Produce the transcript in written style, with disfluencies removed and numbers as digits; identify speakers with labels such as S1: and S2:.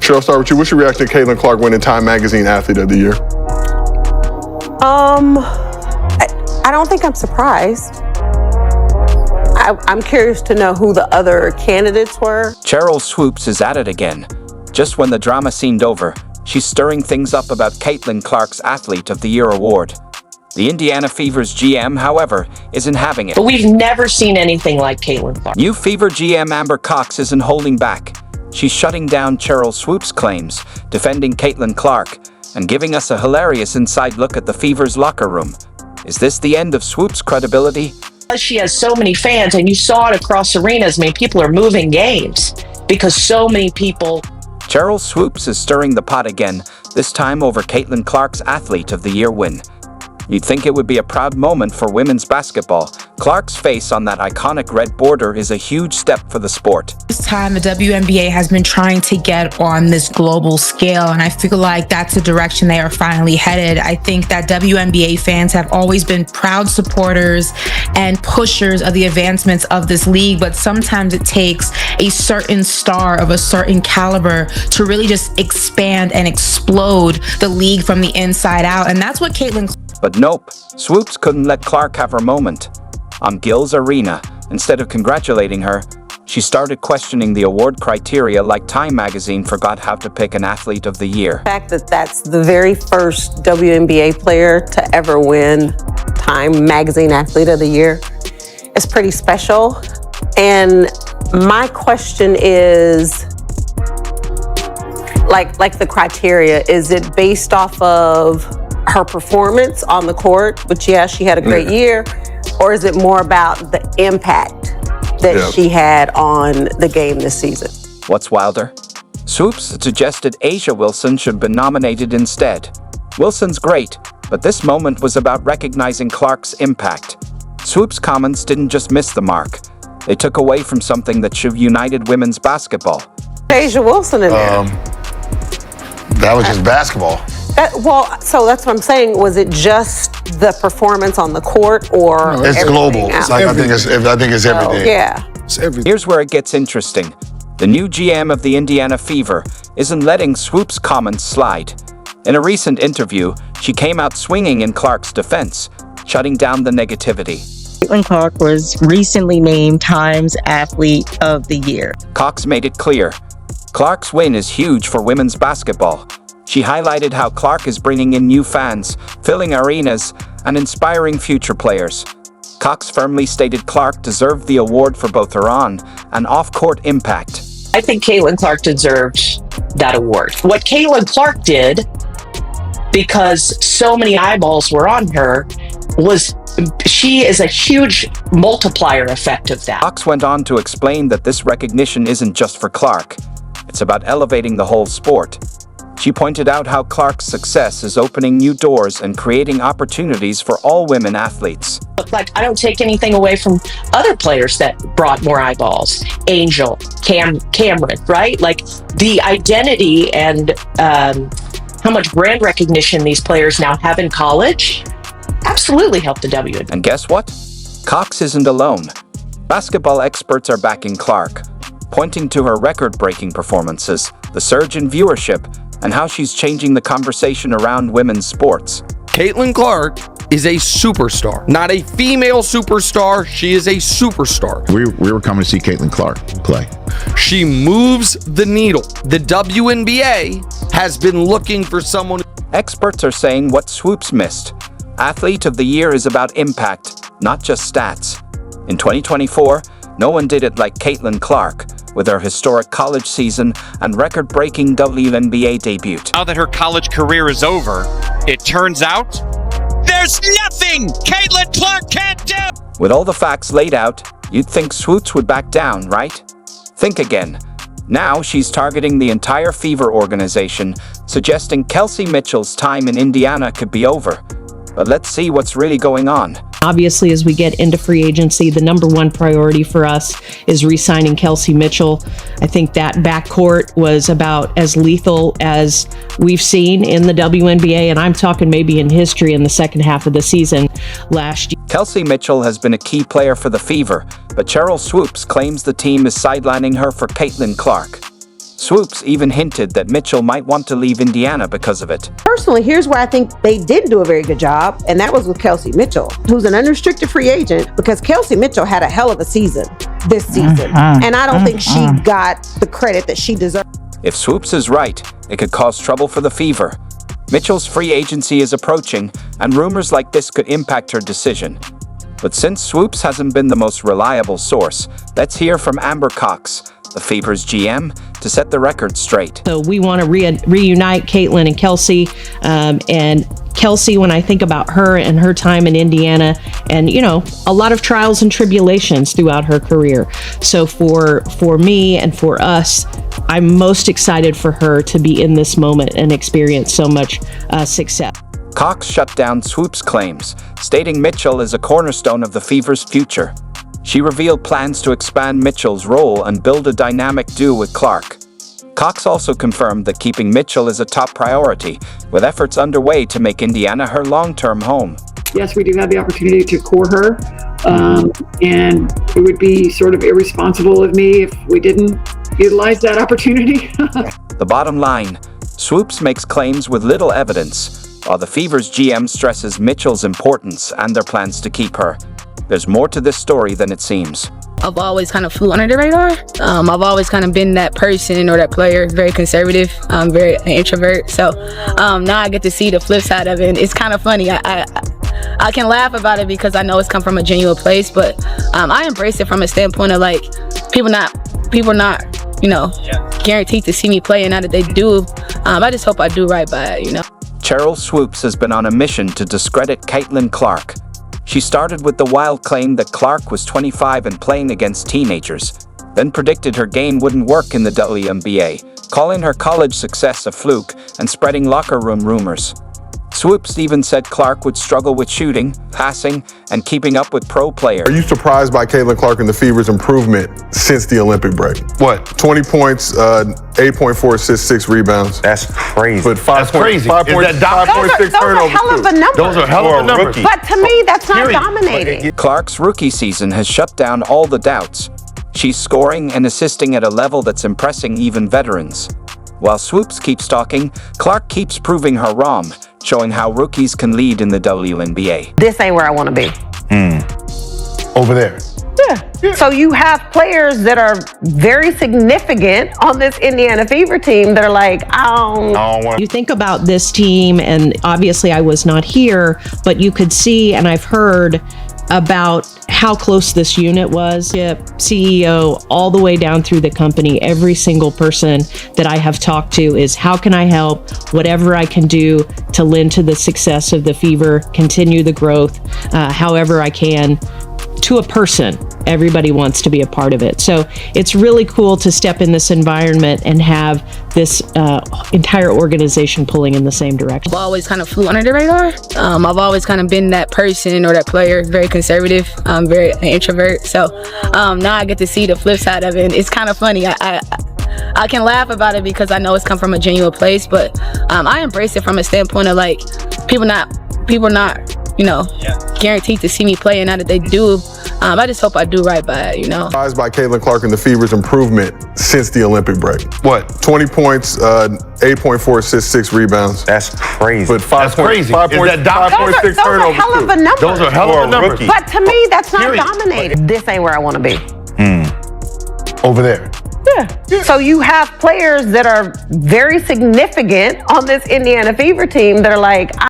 S1: Sheryl, I'll start with you. What's your reaction to Caitlin Clark winning Time Magazine Athlete of the Year?
S2: I don't think I'm surprised. I'm curious to know who the other candidates were.
S3: Sheryl Swoopes is at it again. Just when the drama seemed over, she's stirring things up about Caitlin Clark's Athlete of the Year award. The Indiana Fever's GM, however, isn't having it.
S4: But we've never seen anything like Caitlin Clark.
S3: New Fever GM Amber Cox isn't holding back. She's shutting down Sheryl Swoopes' claims, defending Caitlin Clark, and giving us a hilarious inside look at the Fever's locker room. Is this the end of Swoopes' credibility?
S4: She has so many fans, and you saw it across arenas. I mean, people are moving games because so many people.
S3: Sheryl Swoopes is stirring the pot again, this time over Caitlin Clark's Athlete of the Year win. You'd think it would be a proud moment for women's basketball. Clark's face on that iconic red border is a huge step for the sport.
S5: This time, the WNBA has been trying to get on this global scale, and I feel like that's the direction they are finally headed. I think that WNBA fans have always been proud supporters and pushers of the advancements of this league, but sometimes it takes a certain star of a certain caliber to really just expand and explode the league from the inside out, and that's what Caitlin.
S3: But nope, Swoopes couldn't let Clark have her moment. On Gil's Arena, instead of congratulating her, she started questioning the award criteria like Time Magazine forgot how to pick an Athlete of the Year.
S2: The fact that that's the very first WNBA player to ever win Time Magazine Athlete of the Year is pretty special. And my question is, like the criteria, is it based off of her performance on the court, which yeah, she had a great year, or is it more about the impact that she had on the game this season?
S3: What's wilder? Swoopes suggested Asia Wilson should be nominated instead. Wilson's great, but this moment was about recognizing Clark's impact. Swoopes' comments didn't just miss the mark. They took away from something that should have united women's basketball.
S2: Asia Wilson in there.
S6: That was just basketball.
S2: So that's what I'm saying. Was it just the performance on the court, or
S6: it's global? It's like, I think it's everything.
S2: Yeah.
S1: It's everything.
S3: Here's where it gets interesting. The new GM of the Indiana Fever isn't letting Swoopes' comments slide. In a recent interview, she came out swinging in Clark's defense, shutting down the negativity.
S7: Caitlin Clark was recently named Time's Athlete of the Year.
S3: Cox made it clear. Clark's win is huge for women's basketball. She highlighted how Clark is bringing in new fans, filling arenas, and inspiring future players. Cox firmly stated Clark deserved the award for both her on- and off-court impact.
S4: I think Caitlin Clark deserved that award. What Caitlin Clark did, because so many eyeballs were on her, was she is a huge multiplier effect of that.
S3: Cox went on to explain that this recognition isn't just for Clark. It's about elevating the whole sport. She pointed out how Clark's success is opening new doors and creating opportunities for all women athletes.
S4: Like, I don't take anything away from other players that brought more eyeballs. Angel, Cameron, right? Like, the identity and how much brand recognition these players now have in college absolutely helped the WNBA.
S3: And guess what? Cox isn't alone. Basketball experts are backing Clark, pointing to her record-breaking performances, the surge in viewership, and how she's changing the conversation around women's sports.
S8: Caitlin Clark is a superstar, not a female superstar. She is a superstar.
S9: We were coming to see Caitlin Clark play.
S8: She moves the needle. The WNBA has been looking for someone.
S3: Experts are saying what Swoopes missed. Athlete of the Year is about impact, not just stats. In 2024, no one did it like Caitlin Clark, with her historic college season and record-breaking WNBA debut.
S10: Now that her college career is over, it turns out there's nothing Caitlin Clark can't do!
S3: With all the facts laid out, you'd think Swoopes would back down, right? Think again. Now she's targeting the entire Fever organization, suggesting Kelsey Mitchell's time in Indiana could be over. But let's see what's really going on.
S11: Obviously, as we get into free agency, the number one priority for us is re-signing Kelsey Mitchell. I think that backcourt was about as lethal as we've seen in the WNBA, and I'm talking maybe in history in the second half of the season last year.
S3: Kelsey Mitchell has been a key player for the Fever, but Sheryl Swoopes claims the team is sidelining her for Caitlin Clark. Swoopes even hinted that Mitchell might want to leave Indiana because of it.
S2: Personally, here's where I think they did do a very good job, and that was with Kelsey Mitchell, who's an unrestricted free agent, because Kelsey Mitchell had a hell of a season this season, and I don't think she got the credit that she deserved.
S3: If Swoopes is right, it could cause trouble for the Fever. Mitchell's free agency is approaching, and rumors like this could impact her decision. But since Swoopes hasn't been the most reliable source, let's hear from Amber Cox, the Fever's GM, to set the record straight.
S11: So we want to reunite Caitlin and Kelsey. And Kelsey, when I think about her and her time in Indiana, and a lot of trials and tribulations throughout her career. So for me and for us, I'm most excited for her to be in this moment and experience so much success.
S3: Cox shut down Swoopes' claims, stating Mitchell is a cornerstone of the Fever's future. She revealed plans to expand Mitchell's role and build a dynamic duo with Clark. Cox also confirmed that keeping Mitchell is a top priority, with efforts underway to make Indiana her long-term home.
S12: Yes, we do have the opportunity to core her, and it would be sort of irresponsible of me if we didn't utilize that opportunity.
S3: The bottom line, Swoopes makes claims with little evidence, while the Fever's GM stresses Mitchell's importance and their plans to keep her. There's more to this story than it seems.
S13: I've always kind of flew under the radar. I've always kind of been that person or that player, very conservative, very an introvert. So now I get to see the flip side of it. And it's kind of funny. I can laugh about it because I know it's come from a genuine place, but I embrace it from a standpoint of like people not guaranteed to see me play, and now that they do, I just hope I do right by it.
S3: Sheryl Swoopes has been on a mission to discredit Caitlin Clark. She started with the wild claim that Clark was 25 and playing against teenagers, then predicted her game wouldn't work in the WNBA, calling her college success a fluke and spreading locker room rumors. Swoopes even said Clark would struggle with shooting, passing, and keeping up with pro players.
S1: Are you surprised by Caitlin Clark and the Fever's improvement since the Olympic break?
S6: What?
S1: 20 points, 8.4 assists, 6 rebounds.
S6: That's crazy.
S1: But 5.6 turnovers.
S2: Hell of a number.
S6: Those are hell of a numbers.
S2: But to me, that's not dominating.
S3: Clark's rookie season has shut down all the doubts. She's scoring and assisting at a level that's impressing even veterans. While Swoopes keeps talking, Clark keeps proving her wrong, showing how rookies can lead in the WNBA.
S2: This ain't where I want to be.
S6: Over there.
S2: Yeah. So you have players that are very significant on this Indiana Fever team that are like, I don't want.
S11: You think about this team, and obviously I was not here, but you could see, and I've heard about how close this unit was. CEO all the way down through the company, every single person that I have talked to is, how can I help? Whatever I can do to lend to the success of the Fever, continue the growth, however I can. To a person, everybody wants to be a part of it. So it's really cool to step in this environment and have this entire organization pulling in the same direction.
S13: I've always kind of flew under the radar. I've always kind of been that person or that player, very conservative, very an introvert. So now I get to see the flip side of it. And it's kind of funny. I can laugh about it because I know it's come from a genuine place, but I embrace it from a standpoint of like people not guaranteed to see me play, and now that they do, I just hope I do right by it.
S1: Surprised by Caitlin Clark and the Fever's improvement since the Olympic break.
S6: What?
S1: 20 points, 8.4 assists, 6 rebounds.
S6: That's crazy.
S1: But 5.6
S2: Those are hell of a number.
S6: Those are hell of a numbers.
S2: But to me, that's not dominating. This ain't where I want to be.
S6: Over there.
S2: Yeah. So you have players that are very significant on this Indiana Fever team that are like,